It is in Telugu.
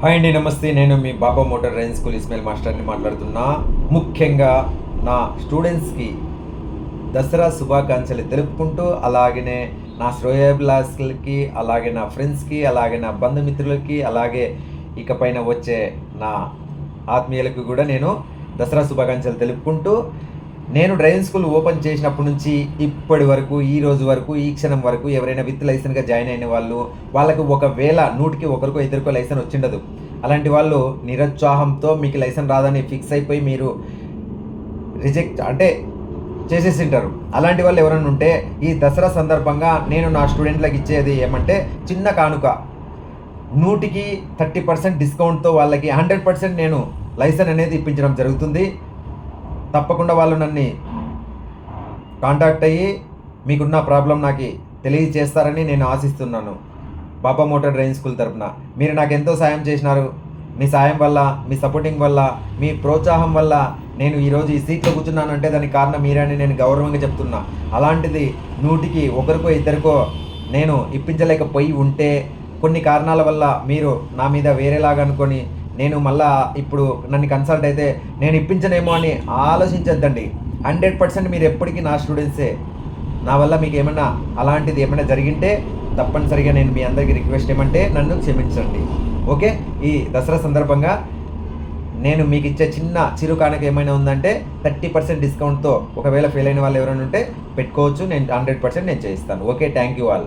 హాయ్ అండి, నమస్తే. నేను మీ బాబా మోటార్ డ్రైవింగ్ స్కూల్ ఇస్మాయిల్ మాస్టర్ని మాట్లాడుతున్నా. ముఖ్యంగా నా స్టూడెంట్స్కి దసరా శుభాకాంక్షలు తెలుపుకుంటూ, అలాగనే నా శ్రేయోభిలాషులకి, అలాగే నా ఫ్రెండ్స్కి, అలాగే నా బంధుమిత్రులకి, అలాగే ఇకపైన వచ్చే నా ఆత్మీయులకు కూడా నేను దసరా శుభాకాంక్షలు తెలుపుకుంటూ, నేను డ్రైవింగ్ స్కూల్ ఓపెన్ చేసినప్పటి నుంచి ఇప్పటి వరకు, ఈ రోజు వరకు, ఈ క్షణం వరకు ఎవరైనా విత్ లైసెన్స్గా జాయిన్ అయిన వాళ్ళు, వాళ్ళకు ఒకవేళ 100కి ఒకరికో ఇద్దరికో లైసెన్స్ వచ్చిండదు. అలాంటి వాళ్ళు నిరుత్సాహంతో మీకు లైసెన్స్ రాదని ఫిక్స్ అయిపోయి మీరు రిజెక్ట్ అంటే చేసేసింటారు. అలాంటి వాళ్ళు ఎవరైనా ఉంటే ఈ దసరా సందర్భంగా నేను నా స్టూడెంట్లకు ఇచ్చేది ఏమంటే చిన్న కానుక. 100కి 30% డిస్కౌంట్తో వాళ్ళకి 100% నేను లైసెన్స్ అనేది ఇప్పించడం జరుగుతుంది. తప్పకుండా వాళ్ళు నన్ను కాంటాక్ట్ అయ్యి మీకున్న ప్రాబ్లం నాకు తెలియజేస్తారని నేను ఆశిస్తున్నాను. బాబా మోటార్ డ్రైవింగ్ స్కూల్ తరపున మీరు నాకు ఎంతో సాయం చేసినారు. మీ సాయం వల్ల, మీ సపోర్టింగ్ వల్ల, మీ ప్రోత్సాహం వల్ల నేను ఈరోజు ఈ సీట్లో కూర్చున్నానంటే దానికి కారణం మీరని నేను గౌరవంగా చెప్తున్నా. అలాంటిది 100కి ఒకరికో ఇద్దరికో నేను ఇప్పించలేకపోయి ఉంటే కొన్ని కారణాల వల్ల మీరు నా మీద వేరేలాగా అనుకొని నేను మళ్ళా ఇప్పుడు నన్ను కన్సల్ట్ అయితే నేను ఇప్పించనేమో అని ఆలోచించద్దండి. 100% మీరు ఎప్పటికీ నా స్టూడెంట్సే. నా వల్ల మీకు ఏమైనా అలాంటిది ఏమైనా జరిగింటే తప్పనిసరిగా నేను మీ అందరికీ రిక్వెస్ట్ ఏమంటే నన్ను క్షమించండి. ఓకే, ఈ దసరా సందర్భంగా నేను మీకు ఇచ్చే చిన్న చిరు కానుక ఏమైనా ఉందంటే 30% డిస్కౌంట్తో ఒకవేళ ఫెయిల్ అయిన వాళ్ళు ఎవరైనా ఉంటే పెట్టుకోవచ్చు. నేను 100% నేను చేయిస్తాను. Okay, thank you all.